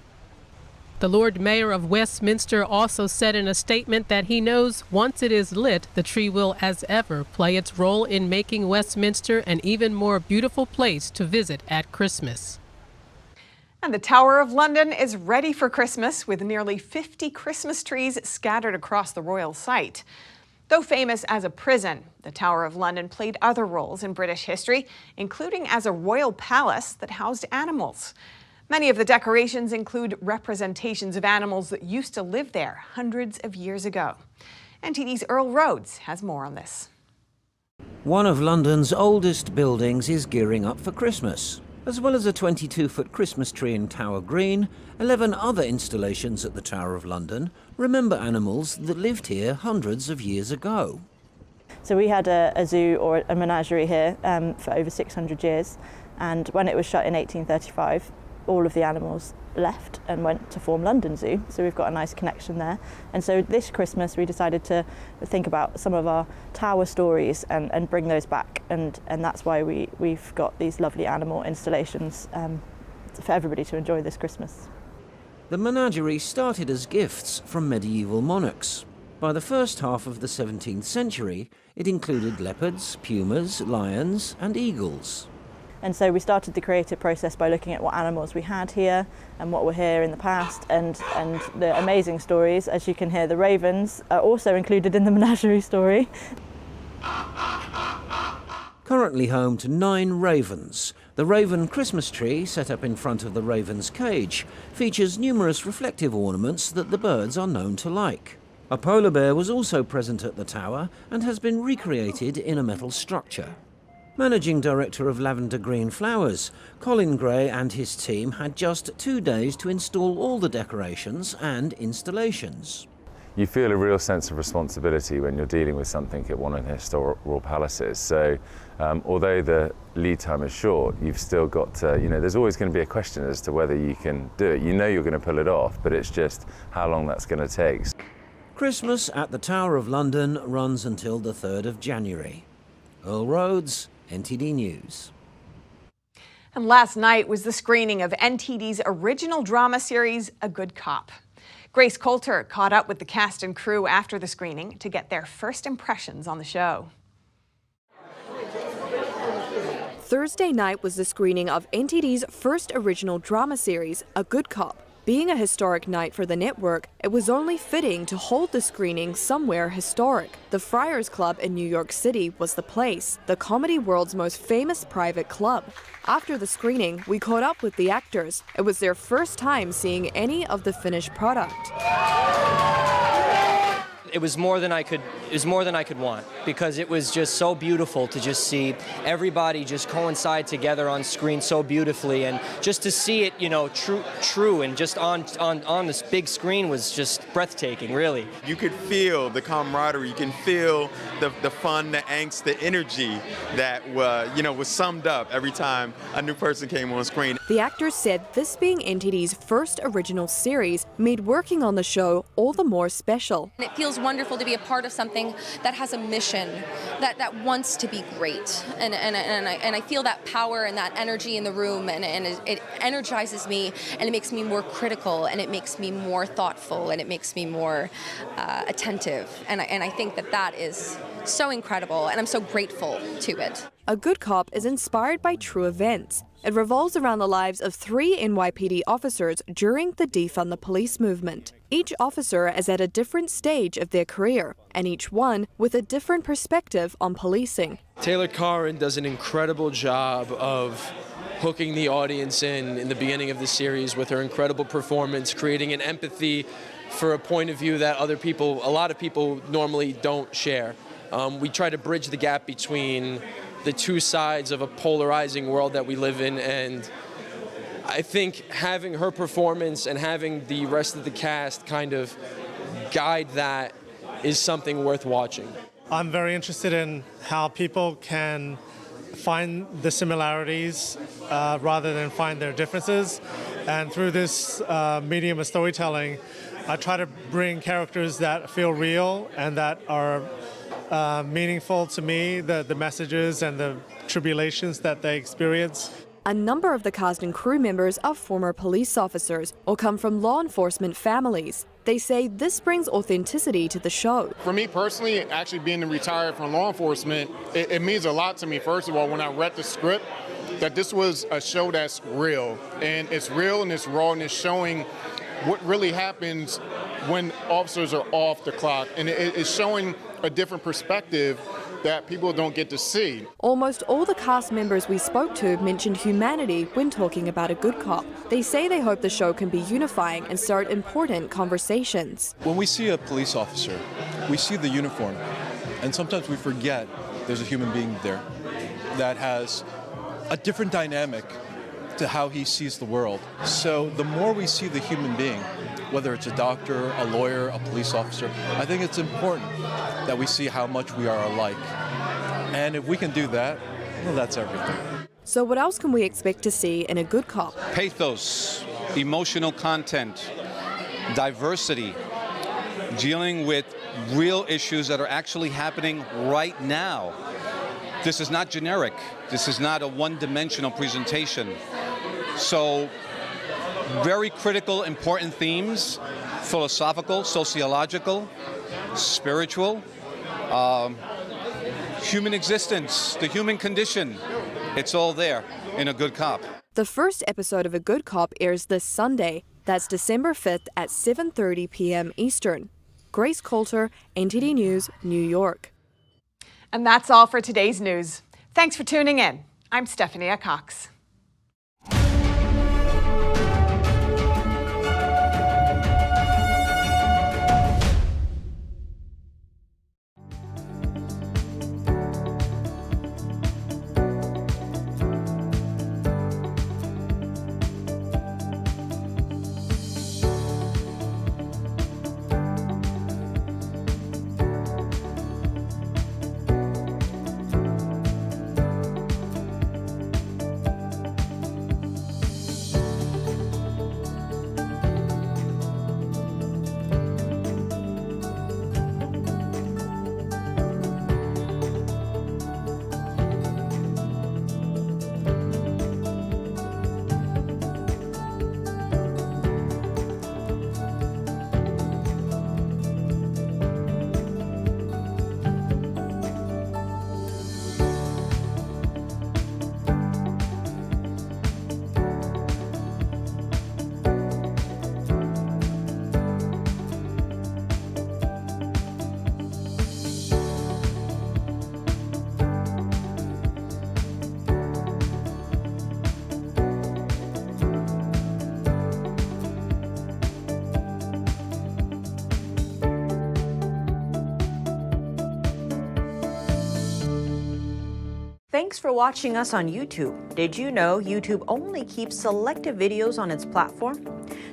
The Lord Mayor of Westminster also said in a statement that he knows once it is lit, the tree will, as ever, play its role in making Westminster an even more beautiful place to visit at Christmas. And the Tower of London is ready for Christmas with nearly 50 Christmas trees scattered across the royal site. Though famous as a prison, the Tower of London played other roles in British history, including as a royal palace that housed animals. Many of the decorations include representations of animals that used to live there hundreds of years ago. NTD's Earl Rhodes has more on this. One of London's oldest buildings is gearing up for Christmas. As well as a 22-foot Christmas tree in Tower Green, 11 other installations at the Tower of London remember animals that lived here hundreds of years ago. So we had a zoo or a menagerie here for over 600 years, and when it was shut in 1835, all of the animals left and went to form London Zoo, so we've got a nice connection there. And so this Christmas we decided to think about some of our tower stories and bring those back, and that's why we've got these lovely animal installations for everybody to enjoy this Christmas. The menagerie started as gifts from medieval monarchs. By the first half of the 17th century, it included leopards, pumas, lions and eagles. And so we started the creative process by looking at what animals we had here and what were here in the past, and the amazing stories. As you can hear, the ravens are also included in the Menagerie story. Currently home to 9 ravens, the Raven Christmas tree, set up in front of the raven's cage, features numerous reflective ornaments that the birds are known to like. A polar bear was also present at the tower and has been recreated in a metal structure. Managing Director of Lavender Green Flowers, Colin Gray and his team had just 2 days to install all the decorations and installations. You feel a real sense of responsibility when you're dealing with something at one of the historical palaces. So although the lead time is short, you've still got to, there's always going to be a question as to whether you can do it. You know you're going to pull it off, but it's just how long that's going to take. Christmas at the Tower of London runs until the 3rd of January. Earl Rhodes, NTD News. And last night was the screening of NTD's original drama series, A Good Cop. Grace Coulter caught up with the cast and crew after the screening to get their first impressions on the show. Thursday night was the screening of NTD's first original drama series, A Good Cop. Being a historic night for the network, it was only fitting to hold the screening somewhere historic. The Friars Club in New York City was the place, the comedy world's most famous private club. After the screening, we caught up with the actors. It was their first time seeing any of the finished product. It was more than I could want, because it was just so beautiful to just see everybody just coincide together on screen so beautifully, and just to see it, true and just on this big screen was just breathtaking, really. You could feel the camaraderie, you can feel the fun, the angst, the energy that was summed up every time a new person came on screen. The actors said this being NTD's first original series made working on the show all the more special. It feels wonderful to be a part of something that has a mission, that wants to be great, and I feel that power and that energy in the room, and it energizes me, and it makes me more critical, and it makes me more thoughtful, and it makes me more attentive, and I think that is so incredible, and I'm so grateful to it. A Good Cop is inspired by true events. It revolves around the lives of 3 NYPD officers during the Defund the Police movement. Each officer is at a different stage of their career, and each one with a different perspective on policing. Taylor Carrin does an incredible job of hooking the audience in the beginning of the series with her incredible performance, creating an empathy for a point of view that a lot of people normally don't share. We try to bridge the gap between the two sides of a polarizing world that we live in, and I think having her performance and having the rest of the cast kind of guide that is something worth watching. I'm very interested in how people can find the similarities rather than find their differences, and through this medium of storytelling, I try to bring characters that feel real and that are meaningful to me, the messages and the tribulations that they experience. A number of the cast and crew members are former police officers or come from law enforcement families. They say this brings authenticity to the show. For me personally, actually being retired from law enforcement, it means a lot to me. First of all, when I read the script, that this was a show that's real. And it's real and it's raw, and it's showing what really happens when officers are off the clock. And it's showing a different perspective that people don't get to see. Almost all the cast members we spoke to mentioned humanity when talking about A Good Cop. They say they hope the show can be unifying and start important conversations. When we see a police officer, we see the uniform, and sometimes we forget there's a human being there that has a different dynamic to how he sees the world. So the more we see the human being, whether it's a doctor, a lawyer, a police officer, I think it's important that we see how much we are alike. And if we can do that, well, that's everything. So what else can we expect to see in A Good Cop? Pathos, emotional content, diversity, dealing with real issues that are actually happening right now. This is not generic. This is not a one-dimensional presentation. So, very critical, important themes, philosophical, sociological, spiritual, human existence, the human condition, It's all there in A Good Cop. The first episode of A Good Cop airs this Sunday. That's December 5th at 7:30 p.m. Eastern. Grace Coulter, NTD News, New York. And that's all for today's news. Thanks for tuning in. I'm Stephanie Cox. Thanks for watching us on YouTube. Did you know YouTube only keeps selected videos on its platform?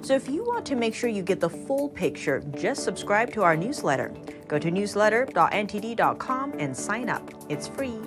So if you want to make sure you get the full picture, just subscribe to our newsletter. Go to newsletter.ntd.com and sign up. It's free.